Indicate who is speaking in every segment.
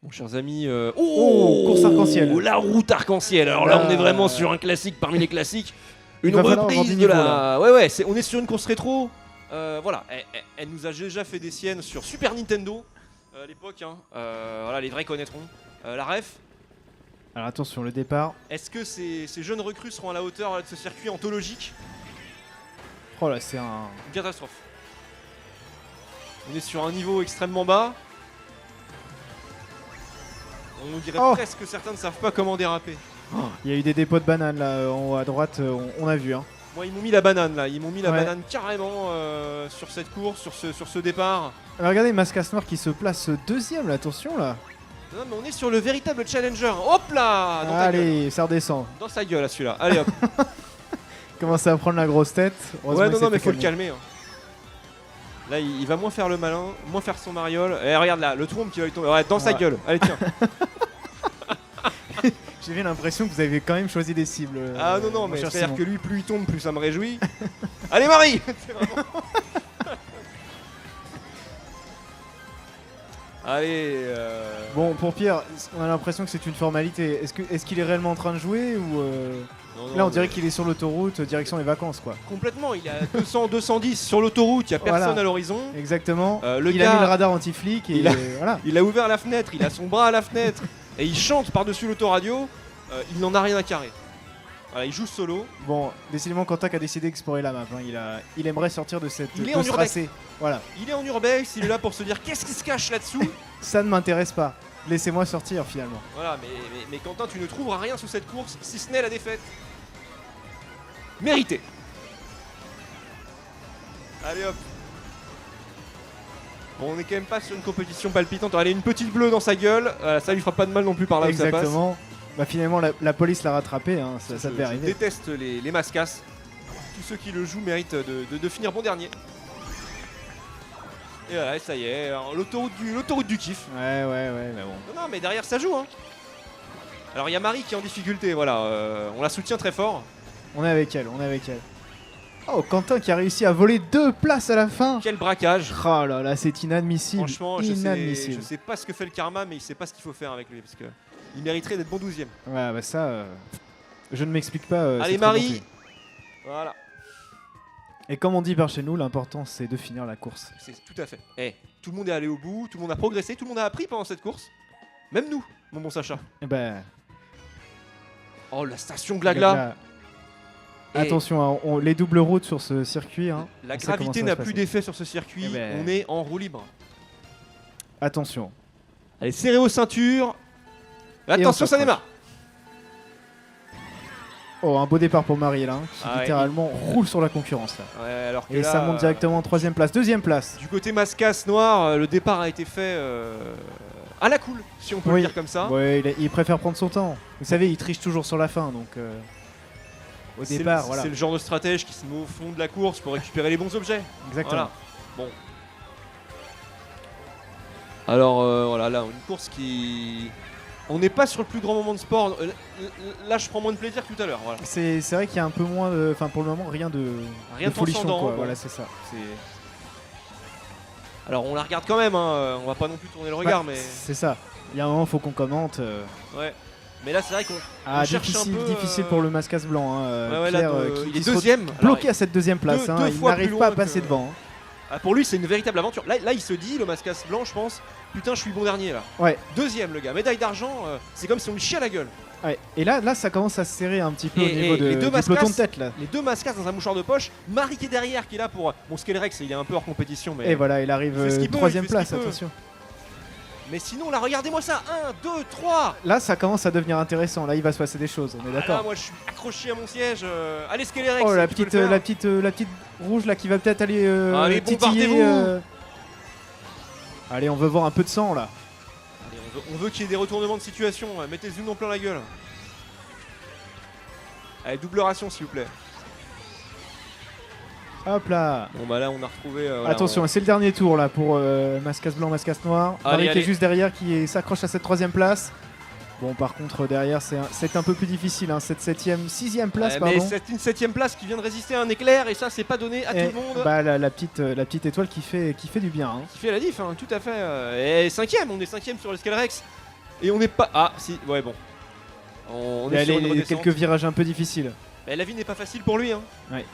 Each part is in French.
Speaker 1: Bon, chers amis,
Speaker 2: course arc-en-ciel.
Speaker 1: La route arc-en-ciel. Alors là, on est vraiment sur un classique parmi les classiques. Une
Speaker 2: va falloir
Speaker 1: reprise
Speaker 2: avoir du
Speaker 1: de
Speaker 2: niveau,
Speaker 1: la. Ouais, on est sur une course rétro. Voilà, elle nous a déjà fait des siennes sur Super Nintendo à l'époque. Hein. Voilà, les vrais connaîtront. La ref.
Speaker 2: Alors attention, le départ.
Speaker 1: Est-ce que ces jeunes recrues seront à la hauteur de ce circuit anthologique?
Speaker 2: Oh là, c'est un.
Speaker 1: Une catastrophe. On est sur un niveau extrêmement bas. On dirait presque que certains ne savent pas comment déraper.
Speaker 2: Il y a eu des dépôts de bananes là en haut à droite, on a vu. Hein.
Speaker 1: Moi, ils m'ont mis la banane là. Ils m'ont mis la banane carrément sur cette course, sur ce départ.
Speaker 2: Alors regardez, Mascas Noir qui se place deuxième là, attention là.
Speaker 1: Non, mais on est sur le véritable challenger. Hop là dans ta gueule.
Speaker 2: Allez, ça redescend.
Speaker 1: Dans sa gueule, là, celui-là. Allez hop.
Speaker 2: Commence à prendre la grosse tête.
Speaker 1: Ouais, non, mais faut le calmer. Hein. Là, il va moins faire le malin, moins faire son mariole. Et regarde là, le trompe qui va lui tomber. Ouais, dans sa gueule. Allez, tiens.
Speaker 2: J'ai bien l'impression que vous avez quand même choisi des cibles.
Speaker 1: Ah non, mais c'est-à-dire que lui, plus il tombe, plus ça me réjouit. Allez, Marie. Allez.
Speaker 2: Bon, pour Pierre, on a l'impression que c'est une formalité. Est-ce qu'il est réellement en train de jouer ou
Speaker 1: non,
Speaker 2: là, on dirait qu'il est sur l'autoroute, direction les vacances, quoi.
Speaker 1: Complètement. Il est à 200, 210 sur l'autoroute. Il y a personne à l'horizon.
Speaker 2: Exactement.
Speaker 1: Le
Speaker 2: il
Speaker 1: gars,
Speaker 2: a mis le radar anti-flic et voilà.
Speaker 1: Il a ouvert la fenêtre. Il a son bras à la fenêtre et il chante par-dessus l'autoradio. Il n'en a rien à carrer. Voilà, il joue solo.
Speaker 2: Bon, décidément, Quentin a décidé d'explorer la map. Hein. Il aimerait sortir de cette.
Speaker 1: Il est en urbex.
Speaker 2: Voilà.
Speaker 1: Il est en urbex. Il est là pour se dire qu'est-ce qui se cache là-dessous.
Speaker 2: Ça ne m'intéresse pas. Laissez-moi sortir finalement.
Speaker 1: Voilà, mais Quentin, tu ne trouveras rien sous cette course si ce n'est la défaite. Mérité. Allez hop. Bon, on est quand même pas sur une compétition palpitante. Allez, une petite bleue dans sa gueule. Ça lui fera pas de mal non plus par là où ça passe.
Speaker 2: Exactement. Bah finalement la police l'a rattrapé, hein, ça devait arriver.
Speaker 1: Je déteste les mascasses. Tous ceux qui le jouent méritent de finir bon dernier. Et voilà, ça y est, l'autoroute du kiff.
Speaker 2: Ouais, mais bon.
Speaker 1: Non, mais derrière ça joue. Hein. Alors il y a Marie qui est en difficulté, voilà, on la soutient très fort.
Speaker 2: On est avec elle. Oh, Quentin qui a réussi à voler 2 places à la fin.
Speaker 1: Quel braquage.
Speaker 2: Oh là là, c'est inadmissible.
Speaker 1: Franchement, je sais pas ce que fait le karma, mais il sait pas ce qu'il faut faire avec lui, parce que il mériterait d'être bon 12ème.
Speaker 2: Ouais, bah ça, je ne m'explique pas.
Speaker 1: Allez Marie. Voilà.
Speaker 2: Et comme on dit par chez nous, l'important c'est de finir la course.
Speaker 1: C'est tout à fait. Tout le monde est allé au bout, tout le monde a progressé, tout le monde a appris pendant cette course. Même nous, mon bon Sacha.
Speaker 2: Et ben.
Speaker 1: Oh, la station Glagla.
Speaker 2: Attention, hein, les doubles routes sur ce circuit. Hein,
Speaker 1: la gravité n'a plus d'effet sur ce circuit. On est en roue libre.
Speaker 2: Attention.
Speaker 1: Allez, serrez aux ceintures. Attention, ça démarre.
Speaker 2: Oh, un beau départ pour Marie là, qui littéralement roule sur la concurrence là.
Speaker 1: Ouais, alors que
Speaker 2: et
Speaker 1: là,
Speaker 2: ça monte directement en 3ème place, 2ème place.
Speaker 1: Du côté Mascas Noir, le départ a été fait à la cool, si on peut le dire comme ça.
Speaker 2: Ouais, il préfère prendre son temps. Vous savez, il triche toujours sur la fin, donc au départ, voilà.
Speaker 1: C'est le genre de stratège qui se met au fond de la course pour récupérer les bons objets.
Speaker 2: Exactement.
Speaker 1: Voilà. Bon. Alors voilà, là, une course qui... On n'est pas sur le plus grand moment de sport. Là, je prends moins de plaisir que tout à l'heure. Voilà.
Speaker 2: C'est vrai qu'il y a un peu moins de... Enfin, pour le moment, rien de folichon, quoi.
Speaker 1: Bon.
Speaker 2: Voilà, c'est ça.
Speaker 1: Alors, on la regarde quand même. Hein. On va pas non plus tourner le regard, mais...
Speaker 2: C'est ça. Il y a un moment, faut qu'on commente.
Speaker 1: Ouais. Mais là, c'est vrai qu'on cherche un peu...
Speaker 2: difficile pour le Mascas blanc. Hein.
Speaker 1: Ouais,
Speaker 2: Pierre,
Speaker 1: il est deuxième.
Speaker 2: Bloqué à cette 2ème place. Il n'arrive pas à passer devant.
Speaker 1: Ah, pour lui, c'est une véritable aventure. Là, il se dit, le Mascas blanc, je pense, putain, je suis bon dernier là.
Speaker 2: Ouais.
Speaker 1: 2ème, le gars. Médaille d'argent, c'est comme si on lui chiait à la gueule.
Speaker 2: Ouais. Et là, ça commence à se serrer un petit peu au niveau du peloton de tête là.
Speaker 1: Les 2 Mascas dans un mouchoir de poche. Marie qui est derrière, qui est là pour. Bon, Skelerex, il est un peu hors compétition, mais.
Speaker 2: Et voilà, il arrive 3ème place, attention.
Speaker 1: Mais sinon, là, regardez-moi ça. 1, 2, 3.
Speaker 2: Là, ça commence à devenir intéressant. Là, il va se passer des choses, on est d'accord.
Speaker 1: Là, moi, je suis accroché à mon siège. Allez, Skelerex.
Speaker 2: Oh, la petite rouge là qui va peut-être aller
Speaker 1: allez,
Speaker 2: titiller. Allez, on veut voir un peu de sang là.
Speaker 1: Allez, on veut qu'il y ait des retournements de situation. Mettez-y en plein la gueule. Allez, double ration, s'il vous plaît.
Speaker 2: Hop là.
Speaker 1: Bon bah là on a retrouvé...
Speaker 2: attention, c'est le dernier tour là pour Mascas blanc, Mascas noir. Marie qui est juste derrière, qui s'accroche à cette 3ème place. Bon, par contre derrière c'est un peu plus difficile, hein, cette 6ème place, pardon.
Speaker 1: Mais c'est une 7ème place qui vient de résister à un éclair et ça c'est pas donné à tout le monde.
Speaker 2: Bah la petite étoile qui fait du bien. Hein.
Speaker 1: Qui fait la diff, hein, tout à fait. Et 5ème, on est 5ème sur le Skelerex. Et on n'est pas... Ah, si, ouais, bon. On est sur une redescente.
Speaker 2: Quelques virages un peu difficiles.
Speaker 1: Mais la vie n'est pas facile pour lui. Hein.
Speaker 2: Ouais.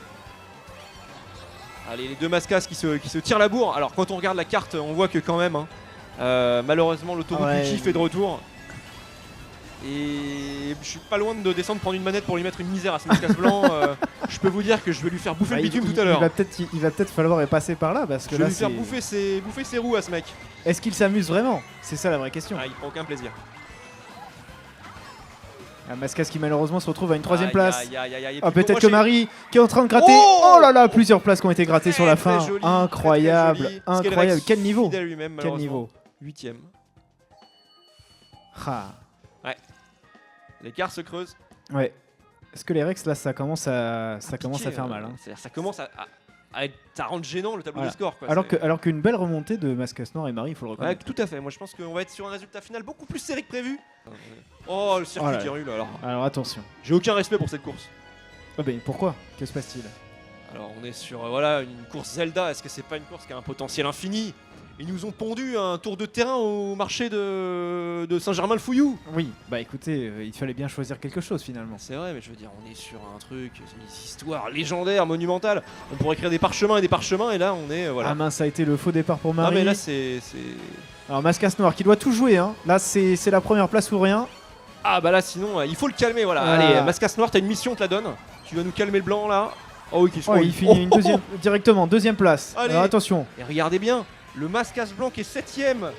Speaker 1: Allez, les deux Mascas qui se tirent la bourre. Alors, quand on regarde la carte, on voit que quand même, hein, malheureusement, l'autoroute Luigi est de retour. Et je suis pas loin de descendre prendre une manette pour lui mettre une misère à ce Mascas blanc. Je peux vous dire que je vais lui faire bouffer le bitume tout à l'heure.
Speaker 2: Il va peut-être falloir passer par là parce que
Speaker 1: je vais lui faire bouffer ses roues à ce mec.
Speaker 2: Est-ce qu'il s'amuse vraiment? C'est ça la vraie question.
Speaker 1: Ah, il prend aucun plaisir.
Speaker 2: Mascas qui malheureusement se retrouve à une 3ème place. Peut-être que
Speaker 1: moi,
Speaker 2: Marie qui est en train de gratter. Oh là là, plusieurs places qui ont été grattées sur la fin.
Speaker 1: Joli,
Speaker 2: incroyable,
Speaker 1: très
Speaker 2: incroyable. Quel niveau?
Speaker 1: Quel niveau? 8ème.
Speaker 2: Ah.
Speaker 1: Ouais. L'écart se creuse.
Speaker 2: Ouais. Est-ce que les Rex là ça commence à faire mal. Hein.
Speaker 1: C'est-à-dire ça commence ça rend gênant le tableau de score. Quoi.
Speaker 2: Alors qu'une belle remontée de Mascas Noir et Marie, il faut le reconnaître.
Speaker 1: Ouais, tout à fait. Moi je pense qu'on va être sur un résultat final beaucoup plus serré que prévu. Oh le circuit qui rue là.
Speaker 2: Alors attention.
Speaker 1: J'ai aucun respect pour cette course.
Speaker 2: Ah ben pourquoi? Que se passe-t-il?
Speaker 1: Alors on est sur une course Zelda. Est-ce que c'est pas une course qui a un potentiel infini? Ils nous ont pondu un tour de terrain au marché de Saint-Germain-le-Fouillou.
Speaker 2: Oui, bah écoutez, il fallait bien choisir quelque chose finalement.
Speaker 1: C'est vrai, mais je veux dire, on est sur un truc, une histoire légendaire, monumentale. On pourrait créer des parchemins, et là on est voilà.
Speaker 2: Ah mince, ça a été le faux départ pour Marie.
Speaker 1: Non mais là c'est...
Speaker 2: Alors Mascas Noir qui doit tout jouer, hein. Là c'est la première place ou rien.
Speaker 1: Ah bah là sinon, il faut le calmer, voilà. Allez, Mascas Noir, t'as une mission, on te la donne. Tu vas nous calmer le blanc là. Oh oui,
Speaker 2: il finit directement, 2ème place.
Speaker 1: Allez.
Speaker 2: Alors attention.
Speaker 1: Et regardez bien. Le Mascas blanc qui est 7ème.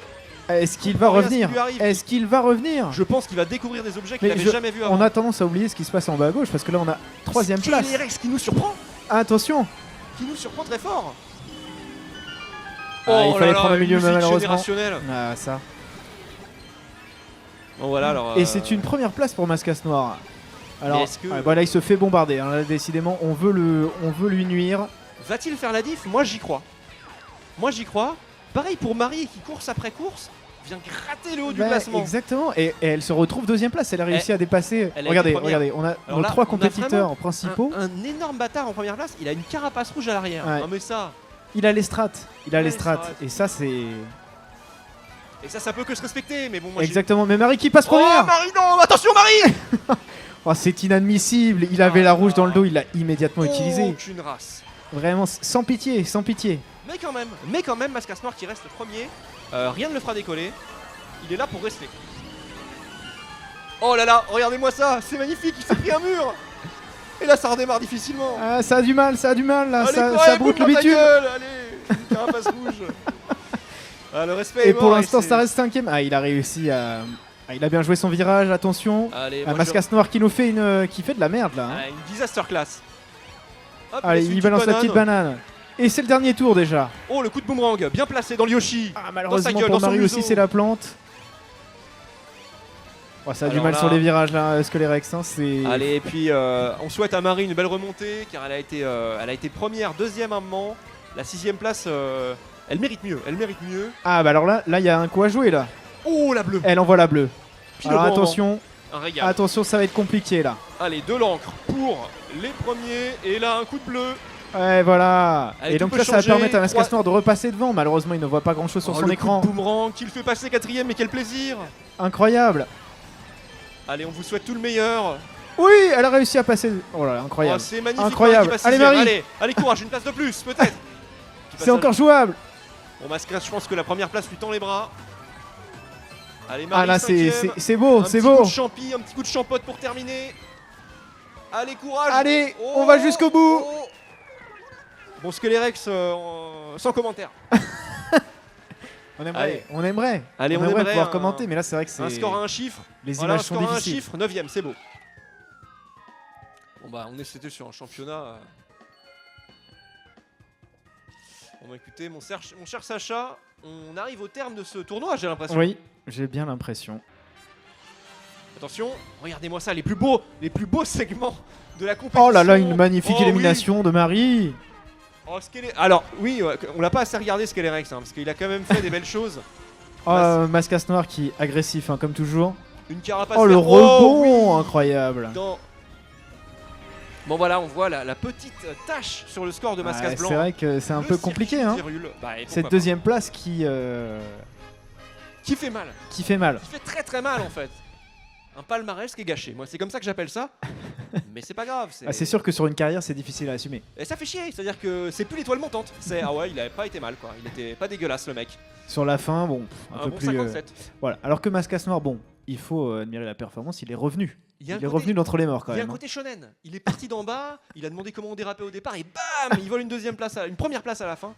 Speaker 2: Est-ce qu'il va revenir? Est-ce qu'il va revenir?
Speaker 1: Je pense qu'il va découvrir des objets qu'il n'avait jamais vus avant.
Speaker 2: On a tendance à oublier ce qui se passe en bas à gauche parce que là on a 3ème place.
Speaker 1: Rex qui nous surprend.
Speaker 2: Attention.
Speaker 1: Qui nous surprend très fort.
Speaker 2: Il fallait prendre le milieu malheureusement.
Speaker 1: Ah
Speaker 2: ça.
Speaker 1: Bon voilà alors.
Speaker 2: Et c'est une première place pour Mascas Noir. Alors là il se fait bombarder. Hein. Là, décidément on veut lui nuire.
Speaker 1: Va-t-il faire la diff? Moi j'y crois. Pareil pour Marie qui course après course vient gratter le haut du classement.
Speaker 2: Exactement, et elle se retrouve 2ème place. Elle a réussi à dépasser. Regardez, on a nos 3 compétiteurs principaux.
Speaker 1: Un énorme bâtard en première place. Il a une carapace rouge à l'arrière.
Speaker 2: Ouais.
Speaker 1: Non mais ça.
Speaker 2: Il a les strats. Et ça c'est.
Speaker 1: Et ça peut que se respecter. Mais bon, moi
Speaker 2: exactement. Mais Marie qui passe première.
Speaker 1: Oh Marie non, attention Marie.
Speaker 2: Oh, c'est inadmissible. Il avait la rouge dans le dos. Il l'a immédiatement utilisé.
Speaker 1: Aucune race.
Speaker 2: Vraiment sans pitié, sans pitié.
Speaker 1: Mais quand même, Mascas Noir qui reste le premier, rien ne le fera décoller. Il est là pour rester. Oh là là, regardez-moi ça, c'est magnifique, il s'est pris un mur. Et là, ça redémarre difficilement.
Speaker 2: Ah, ça a du mal là,
Speaker 1: allez,
Speaker 2: ça broute le bitume.
Speaker 1: Allez, une carapace rouge. Ah, le respect.
Speaker 2: Et pour l'instant, ça reste 5ème. Ah, il a réussi à. Il a bien joué son virage, attention. Mascas Noir qui nous fait qui fait de la merde là. Hein.
Speaker 1: Une disaster class. Hop,
Speaker 2: allez, il balance la petite banane. Et c'est le dernier tour déjà.
Speaker 1: Oh, le coup de boomerang, bien placé dans le Yoshi.
Speaker 2: Ah, malheureusement pour Marie aussi, c'est la plante. Oh, ça a du mal sur les virages là, ce que les Rex. Hein,
Speaker 1: allez, et puis on souhaite à Marie une belle remontée car elle a été première, 2ème à un moment. La 6ème place, elle mérite mieux.
Speaker 2: Ah, bah alors là, il y a un coup à jouer là.
Speaker 1: Oh, la bleue.
Speaker 2: Elle envoie la bleue. Alors attention.
Speaker 1: Un régal.
Speaker 2: Attention, ça va être compliqué là.
Speaker 1: Allez, de l'encre pour les premiers. Et là, un coup de bleu.
Speaker 2: Ouais, voilà.
Speaker 1: Allez,
Speaker 2: et donc là, ça va permettre à Mascas Noir de repasser devant. Malheureusement, il ne voit pas grand chose sur son écran.
Speaker 1: Le coup de boomerang qui le fait passer 4ème, mais quel plaisir.
Speaker 2: Incroyable.
Speaker 1: Allez, on vous souhaite tout le meilleur.
Speaker 2: Oui, elle a réussi à passer. Oh là là, incroyable.
Speaker 1: Oh, c'est magnifique.
Speaker 2: Incroyable. Allez, Marie.
Speaker 1: Allez, courage, une place de plus, peut-être.
Speaker 2: C'est encore jouable.
Speaker 1: Bon, Mascas, je pense que la première place lui tend les bras. Allez, Marie,
Speaker 2: ah là, c'est beau, c'est beau.
Speaker 1: Un petit coup de champote pour terminer. Allez, courage.
Speaker 2: Allez, on va jusqu'au bout.
Speaker 1: Bon, Skelerex, sans commentaire.
Speaker 2: On aimerait pouvoir commenter, mais là c'est vrai que c'est...
Speaker 1: Un score à un chiffre.
Speaker 2: Les images sont difficiles.
Speaker 1: Un chiffre, 9ème, c'est beau. Bon bah, c'était sur un championnat. Bon bah écoutez, mon cher Sacha, on arrive au terme de ce tournoi, j'ai l'impression.
Speaker 2: Oui, j'ai bien l'impression.
Speaker 1: Attention, regardez-moi ça, les plus beaux segments de la compétition.
Speaker 2: Oh là là, une magnifique élimination de Marie.
Speaker 1: Oh, alors oui, on l'a pas assez regardé Skelerex, hein, parce qu'il a quand même fait des belles choses.
Speaker 2: Oh, Mascas Noir qui est agressif, hein, comme toujours.
Speaker 1: Une carapace.
Speaker 2: Oh, le rebond, incroyable.
Speaker 1: Bon voilà, on voit la petite tache sur le score de Mascas Blanc.
Speaker 2: C'est vrai que c'est un peu compliqué, hein.
Speaker 1: Bah,
Speaker 2: cette 2ème place qui
Speaker 1: qui fait mal.
Speaker 2: Qui fait mal.
Speaker 1: Qui fait très très mal en fait. Un palmarès qui est gâché. Moi, c'est comme ça que j'appelle ça. Mais c'est pas grave.
Speaker 2: C'est sûr que sur une carrière, c'est difficile à assumer.
Speaker 1: Et ça fait chier. C'est-à-dire que c'est plus l'étoile montante. C'est ah ouais, il avait pas été mal quoi. Il était pas dégueulasse le mec.
Speaker 2: Sur la fin, bon, un peu
Speaker 1: bon
Speaker 2: plus.
Speaker 1: 57.
Speaker 2: Voilà. Alors que Mascas Noir, bon, il faut admirer la performance. Il est revenu. Il est revenu d'entre les morts quand même.
Speaker 1: Il y a un côté shonen. Il est parti d'en bas. Il a demandé comment on dérapait au départ et bam, il vole une première place à la fin.